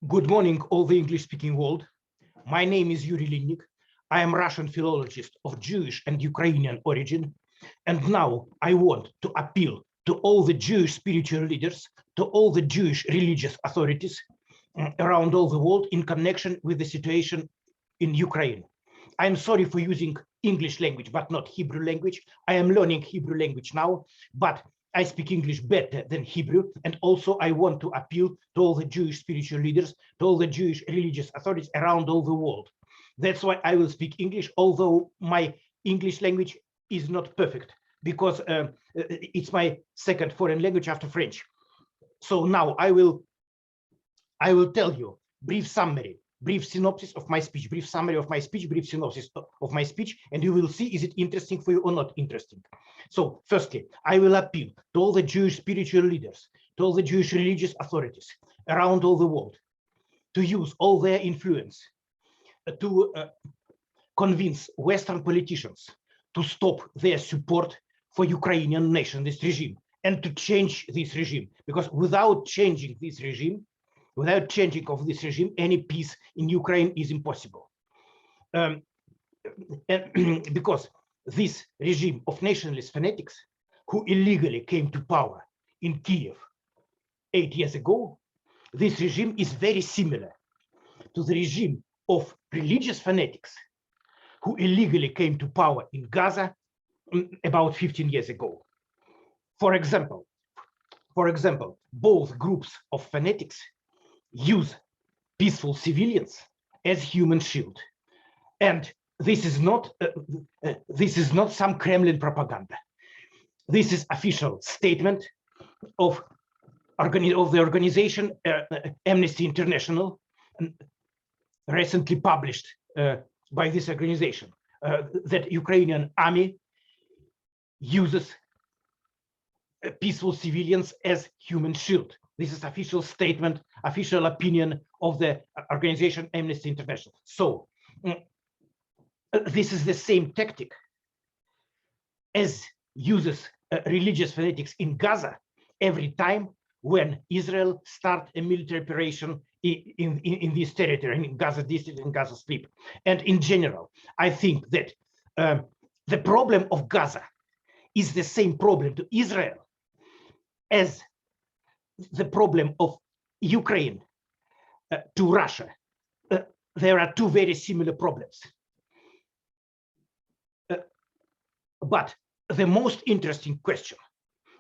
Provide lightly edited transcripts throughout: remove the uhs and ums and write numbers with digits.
Good morning, all the English-speaking world. My name is Ecrlinf-Linnik. I am Russian philologist of Jewish and Ukrainian origin. And now I want to appeal to all the Jewish spiritual leaders, to all the Jewish religious authorities around all the world in connection with the situation in Ukraine. I'm sorry for using English language, but not Hebrew language. I am learning Hebrew language now, but I speak English better than Hebrew. And also I want to appeal to all the Jewish spiritual leaders, to all the Jewish religious authorities around all the world. That's why I will speak English, although my English language is not perfect, because it's my second foreign language after French. So now I will tell you brief summary, brief synopsis of my speech, brief summary of my speech, brief synopsis of my speech, and you will see is it interesting for you or not interesting. So firstly, I will appeal to all the Jewish spiritual leaders, to all the Jewish religious authorities around all the world to use all their influence to convince Western politicians to stop their support for Ukrainian nationalist regime and to change this regime, because without changing this regime, without changing of this regime, any peace in Ukraine is impossible. And because this regime of nationalist fanatics who illegally came to power in Kiev 8 years ago, this regime is very similar to the regime of religious fanatics who illegally came to power in Gaza about 15 years ago. For example, both groups of fanatics use peaceful civilians as human shield, and this is not some Kremlin propaganda. This is official statement of the organization Amnesty International, recently published by this organization, that Ukrainian army uses peaceful civilians as human shield. This is official statement, official opinion of the organization Amnesty International. So this is the same tactic as uses religious fanatics in Gaza every time when Israel starts a military operation in this territory, in Gaza district and Gaza Strip. And in general, I think that the problem of Gaza is the same problem to Israel as the problem of Ukraine to Russia. There are two very similar problems. But the most interesting question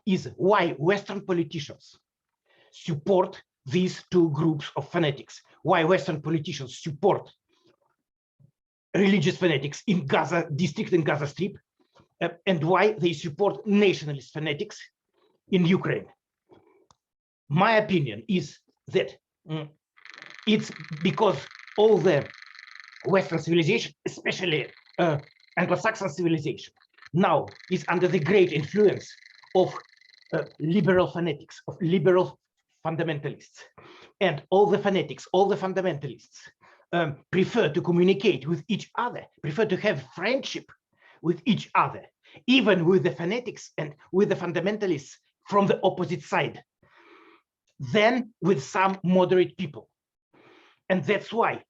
is why Western politicians support these two groups of fanatics, why Western politicians support religious fanatics in Gaza district and Gaza Strip, and why they support nationalist fanatics in Ukraine. My opinion is that it's because all the Western civilization, especially Anglo-Saxon civilization, now is under the great influence of liberal fanatics, of liberal fundamentalists. And all the fanatics, all the fundamentalists prefer to communicate with each other, prefer to have friendship with each other, even with the fanatics and with the fundamentalists from the opposite side, than with some moderate people. And that's why,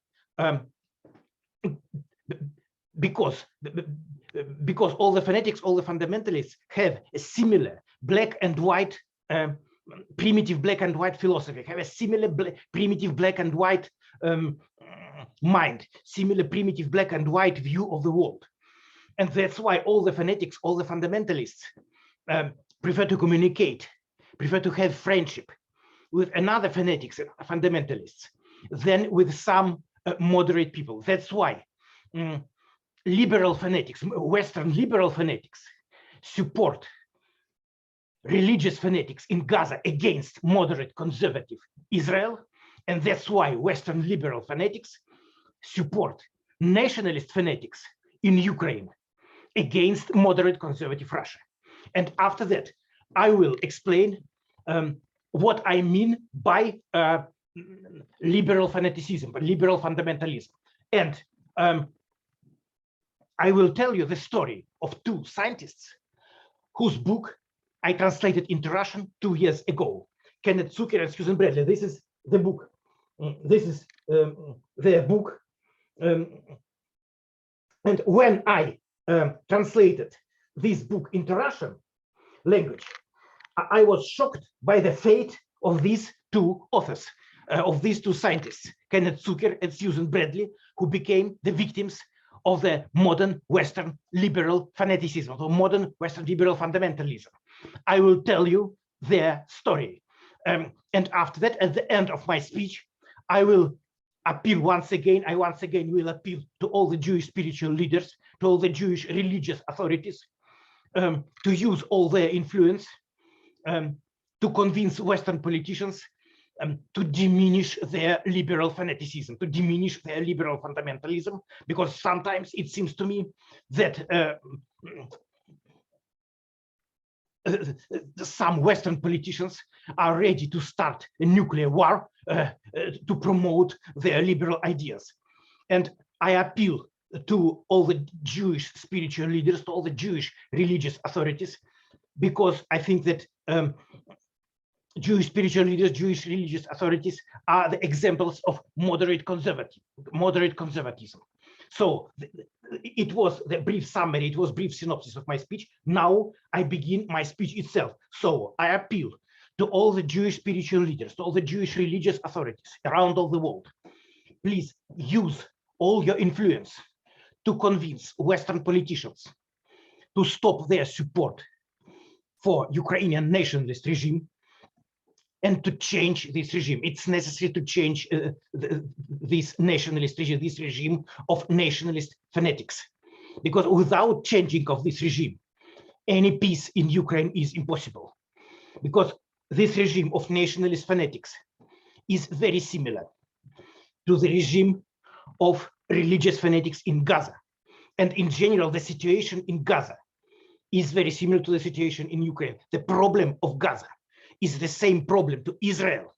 because all the fanatics, all the fundamentalists have a similar black and white, primitive black and white philosophy, have a similar primitive black and white mind, similar primitive black and white view of the world. And that's why all the fanatics, all the fundamentalists prefer to communicate, prefer to have friendship with another fanatics and fundamentalists than with some moderate people. That's why liberal fanatics, Western liberal fanatics, support religious fanatics in Gaza against moderate conservative Israel. And that's why Western liberal fanatics support nationalist fanatics in Ukraine against moderate conservative Russia. And after that, I will explain what I mean by liberal fanaticism, by liberal fundamentalism. And I will tell you the story of two scientists whose book I translated into Russian 2 years ago. Kenneth Zucker and Susan Bradley. This is the book This is their book. And when I translated this book into Russian language, I was shocked by the fate of these two authors, of these two scientists, Kenneth Zucker and Susan Bradley, who became the victims of the modern Western liberal fanaticism, or modern Western liberal fundamentalism. I will tell you their story. And after that, at the end of my speech, I will appeal once again, I once again will appeal to all the Jewish spiritual leaders, to all the Jewish religious authorities, to use all their influence to convince Western politicians to diminish their liberal fanaticism, to diminish their liberal fundamentalism, because sometimes it seems to me that some Western politicians are ready to start a nuclear war to promote their liberal ideas. And I appeal to all the Jewish spiritual leaders, to all the Jewish religious authorities, because I think that Jewish spiritual leaders, Jewish religious authorities are the examples of moderate conservatism. So it was the brief summary, it was brief synopsis of my speech. Now I begin my speech itself. So I appeal to all the Jewish spiritual leaders, to all the Jewish religious authorities around all the world. Please use all your influence to convince Western politicians to stop their support for Ukrainian nationalist regime and to change this regime. It's necessary to change this nationalist regime, this regime of nationalist fanatics, because without changing of this regime, any peace in Ukraine is impossible, because this regime of nationalist fanatics is very similar to the regime of religious fanatics in Gaza. And in general, the situation in Gaza is very similar to the situation in Ukraine. The problem of Gaza is the same problem to Israel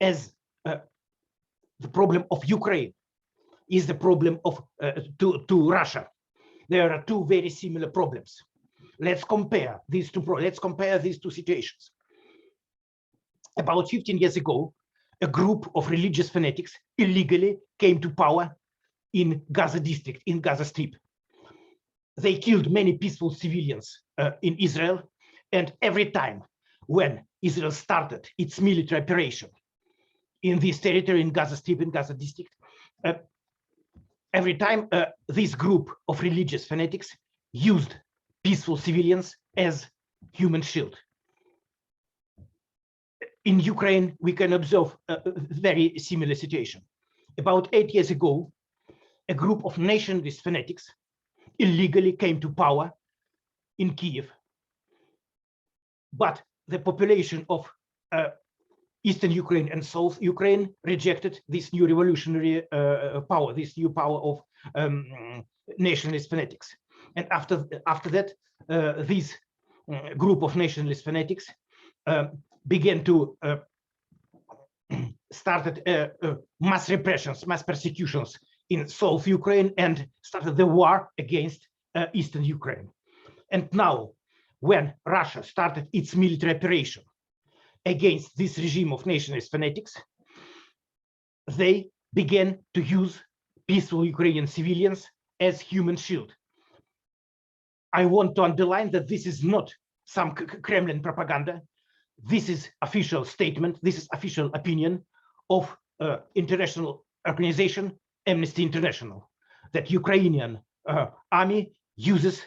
as the problem of Ukraine is the problem of to Russia. There are two very similar problems. Let's compare these two situations. About 15 years ago, a group of religious fanatics illegally came to power in Gaza district, in Gaza Strip. They killed many peaceful civilians in Israel, and every time when Israel started its military operation in this territory, in Gaza Strip, in Gaza district, every time this group of religious fanatics used peaceful civilians as human shield. In Ukraine, we can observe a very similar situation. About 8 years ago, a group of nationalist fanatics illegally came to power in Kiev, but the population of Eastern Ukraine and South Ukraine rejected this new revolutionary power, this new power of nationalist fanatics. And after that, this group of nationalist fanatics began to started mass repressions, mass persecutions in South Ukraine, and started the war against Eastern Ukraine. And now, when Russia started its military operation against this regime of nationalist fanatics, they began to use peaceful Ukrainian civilians as human shield. I want to underline that this is not some Kremlin propaganda. This is official statement, this is official opinion of international organization, Amnesty International, that Ukrainian army uses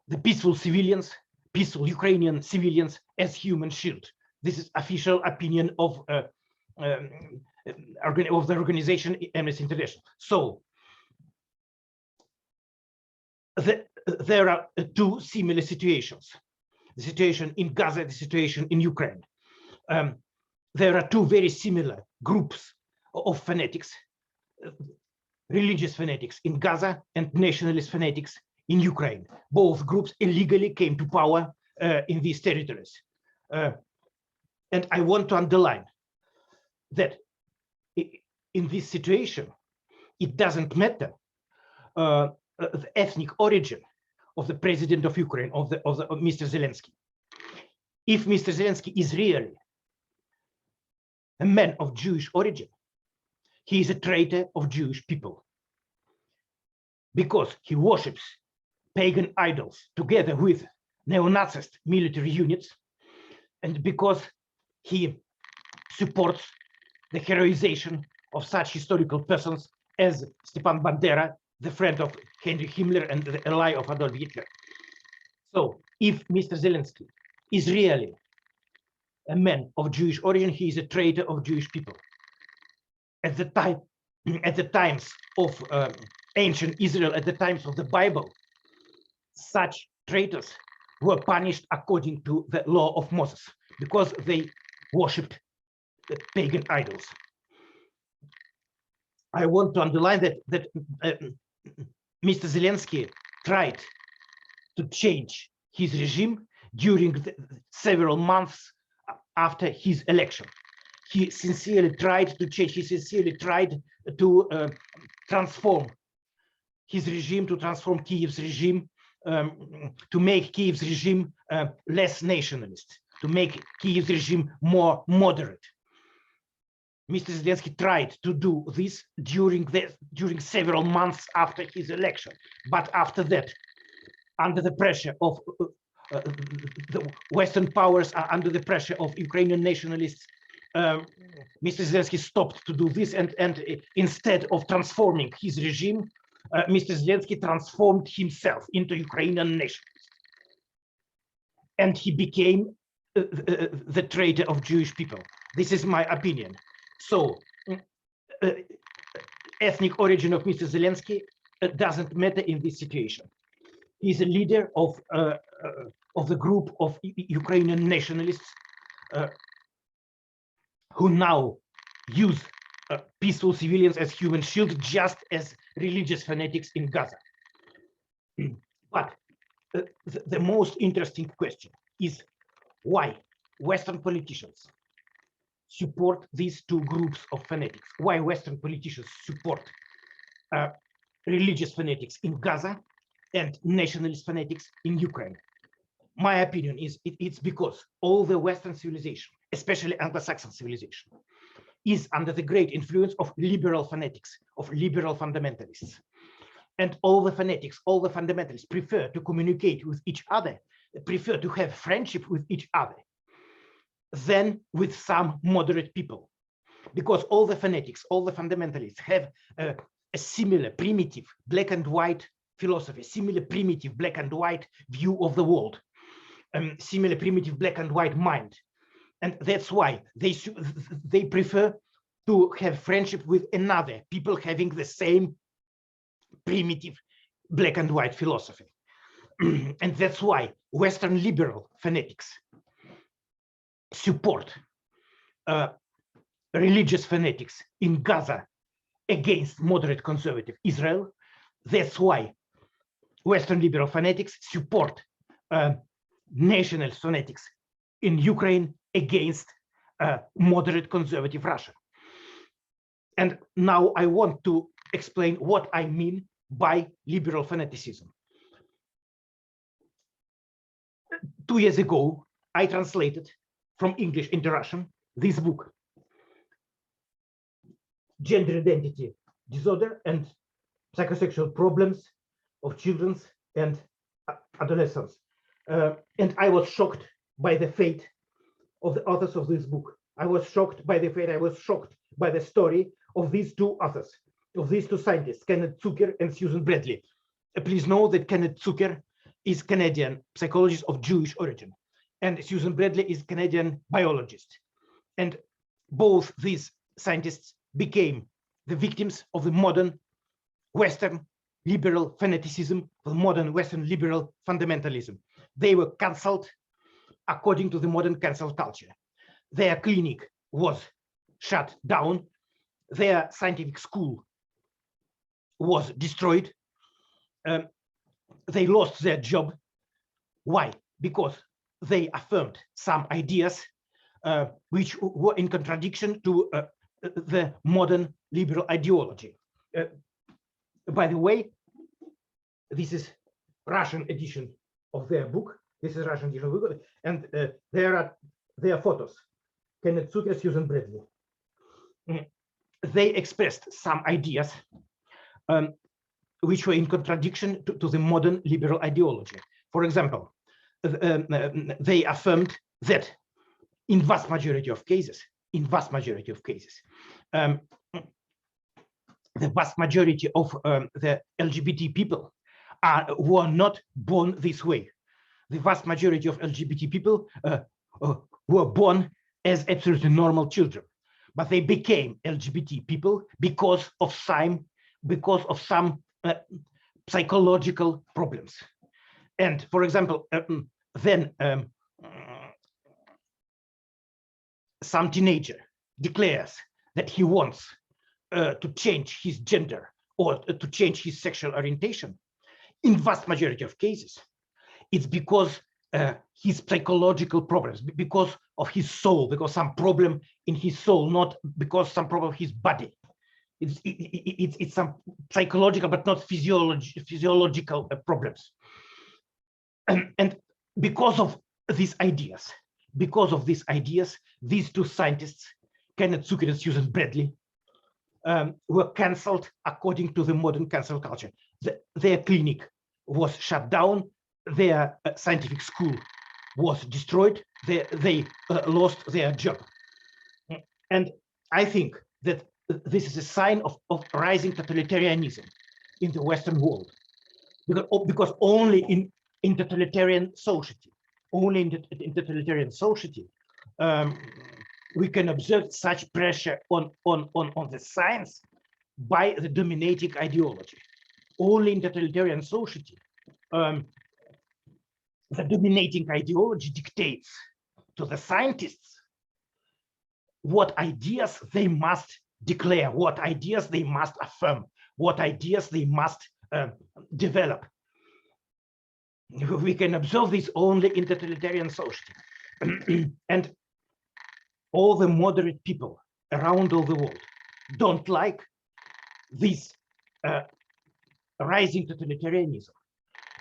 the peaceful civilians, peaceful Ukrainian civilians as human shield. This is official opinion of the organization Amnesty International. So there are two similar situations. The situation in Gaza, the situation in Ukraine. There are two very similar groups of fanatics, religious fanatics in Gaza and nationalist fanatics in Ukraine. Both groups illegally came to power in these territories. And I want to underline that in this situation, it doesn't matter the ethnic origin of the president of Ukraine, of Mr. Zelensky. If Mr. Zelensky is really a man of Jewish origin, he is a traitor of Jewish people because he worships pagan idols together with neo-Nazi military units, and because he supports the heroization of such historical persons as Stepan Bandera, the friend of Heinrich Himmler and the ally of Adolf Hitler. So if Mr. Zelensky is really a man of Jewish origin, he is a traitor of Jewish people. At the times of ancient Israel, at the times of the Bible, such traitors were punished according to the law of Moses because they worshipped the pagan idols. I want to underline that Mr. Zelensky tried to change his regime during the several months after his election. He sincerely tried to change, he sincerely tried to transform his regime, to transform Kyiv's regime, to make Kyiv's regime less nationalist, to make Kyiv's regime more moderate. Mr. Zelensky tried to do this during several months after his election, but after that, under the pressure of the Western powers, under the pressure of Ukrainian nationalists, Mr. Zelensky stopped to do this, and instead of transforming his regime, Mr. Zelensky transformed himself into Ukrainian nationalist, and he became the traitor of Jewish people. This is my opinion. So, ethnic origin of Mr. Zelensky doesn't matter in this situation. He's a leader of the group of Ukrainian nationalists who now use peaceful civilians as human shield, just as religious fanatics in Gaza. But the most interesting question is why Western politicians support these two groups of fanatics, why Western politicians support religious fanatics in Gaza and nationalist fanatics in Ukraine. My opinion is it's because all the Western civilization, especially Anglo-Saxon civilization, is under the great influence of liberal fanatics, of liberal fundamentalists. And all the fanatics, all the fundamentalists prefer to communicate with each other, prefer to have friendship with each other than with some moderate people. Because all the fanatics, all the fundamentalists have a similar primitive black and white philosophy, similar primitive black and white view of the world, similar primitive black and white mind. And that's why they prefer to have friendship with another people having the same primitive black and white philosophy. And that's why Western liberal fanatics support religious fanatics in Gaza against moderate conservative Israel. That's why Western liberal fanatics support nationalist fanatics in Ukraine against moderate conservative Russia. And now I want to explain what I mean by liberal fanaticism. 2 years ago, I translated from English into Russian this book, Gender Identity Disorder and Psychosexual Problems of Children and Adolescents. And I was shocked by the fate of the authors of this book. I was shocked by the fate, I was shocked by the story of these two authors, of these two scientists, Kenneth Zucker and Susan Bradley. Please know that Kenneth Zucker is Canadian psychologist of Jewish origin, and Susan Bradley is Canadian biologist. And both these scientists became the victims of the modern Western liberal fanaticism, the modern Western liberal fundamentalism. They were cancelled according to the modern cancel culture. Their clinic was shut down. Their scientific school was destroyed. They lost their job. Why? Because they affirmed some ideas which were in contradiction to the modern liberal ideology. By the way, this is Russian edition of their book. This is Russian edition of the book, and there are their photos. Kenneth Zucker, Susan Bradley. they expressed some ideas which were in contradiction to the modern liberal ideology. For example, they affirmed that in vast majority of cases, the vast majority of the LGBT people were not born this way. The vast majority of LGBT people were born as absolutely normal children, but they became LGBT people because of some psychological problems. And for example, then some teenager declares that he wants to change his gender or to change his sexual orientation. In vast majority of cases, it's because his psychological problems, because of his soul, because some problem in his soul, not because some problem of his body. It's some psychological but not physiological problems. And because of these ideas, these two scientists, Kenneth Zucker and Susan Bradley, were cancelled according to the modern cancel culture. Their clinic was shut down, their scientific school was destroyed, they lost their job. And I think that this is a sign of rising totalitarianism in the Western world, because only in totalitarian society, we can observe such pressure on the science by the dominating ideology. Only in totalitarian society, the dominating ideology dictates to the scientists what ideas they must declare, what ideas they must affirm, what ideas they must develop. We can observe this only in totalitarian society. And all the moderate people around all the world don't like this rising totalitarianism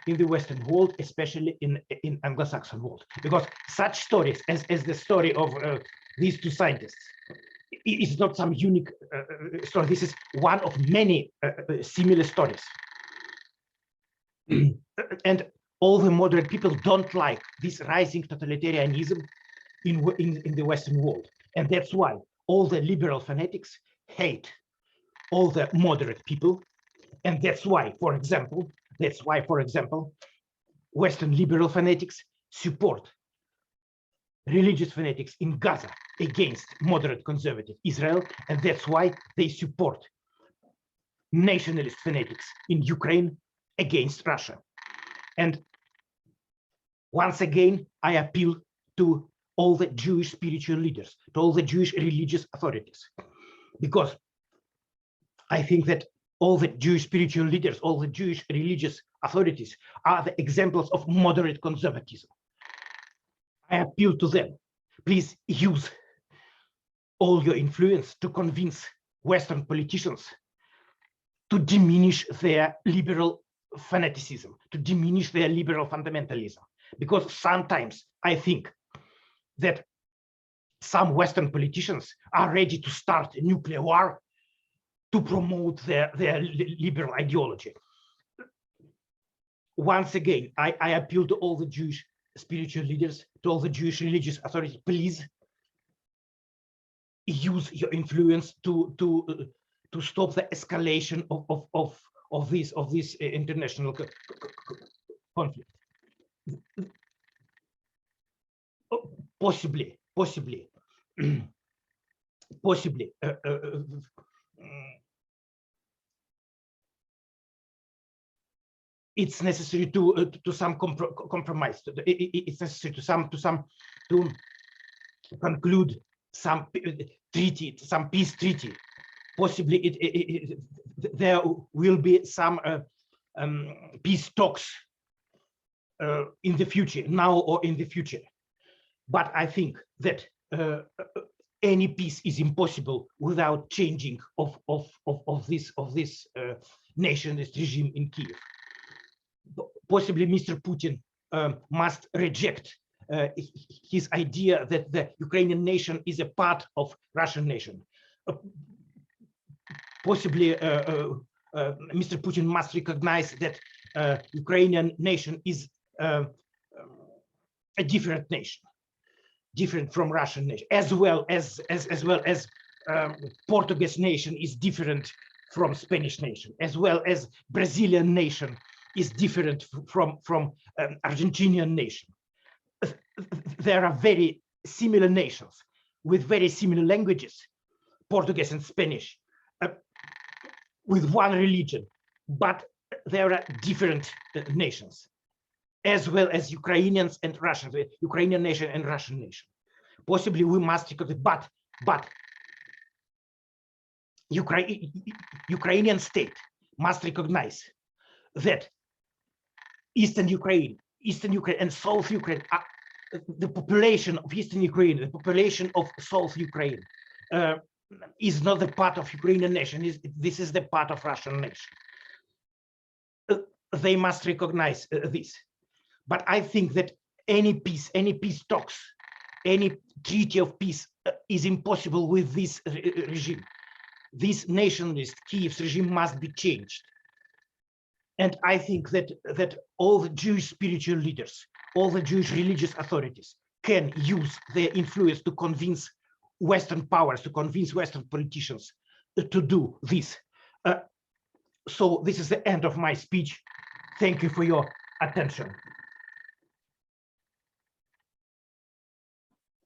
in the Western world, especially in Anglo-Saxon world, because such stories as the story of these two scientists is not some unique story. This is one of many similar stories. And all the moderate people don't like this rising totalitarianism in the Western world. And that's why all the liberal fanatics hate all the moderate people. And that's why, for example, Western liberal fanatics support religious fanatics in Gaza against moderate conservative Israel. And that's why they support nationalist fanatics in Ukraine against Russia. And once again, I appeal to all the Jewish spiritual leaders, to all the Jewish religious authorities, because I think that all the Jewish spiritual leaders, all the Jewish religious authorities are the examples of moderate conservatism. I appeal to them. Please use all your influence to convince Western politicians to diminish their liberal fanaticism, to diminish their liberal fundamentalism. Because sometimes I think that some Western politicians are ready to start a nuclear war to promote their liberal ideology. Once again, I appeal to all the Jewish spiritual leaders, to all the Jewish religious authorities, please use your influence to stop the escalation of this international conflict. Possibly it's necessary to some compromise. It's necessary to conclude some treaty, some peace treaty. Possibly there will be some peace talks in the future, now or in the future. But I think that any peace is impossible without changing of this nationalist regime in Kiev. Possibly Mr. Putin must reject his idea that the Ukrainian nation is a part of Russian nation. possibly Mr. Putin must recognize that Ukrainian nation is a different nation, different from Russian nation, as well as Portuguese nation is different from Spanish nation, as well as Brazilian nation is different from Argentinian nation. There are very similar nations with very similar languages, Portuguese and Spanish, with one religion, but there are different nations, as well as Ukrainians and Russians, the Ukrainian nation and Russian nation. Possibly we must take it, but Ukrainian state must recognize that Eastern Ukraine and South Ukraine, the population of Eastern Ukraine, the population of South Ukraine is not the part of Ukrainian nation. This is the part of Russian nation. They must recognize this. But I think that any peace talks, any treaty of peace is impossible with this regime. This nationalist Kiev's regime must be changed. And I think that all the Jewish spiritual leaders, all the Jewish religious authorities can use their influence to convince Western powers, to convince Western politicians to do this. So this is the end of my speech. Thank you for your attention.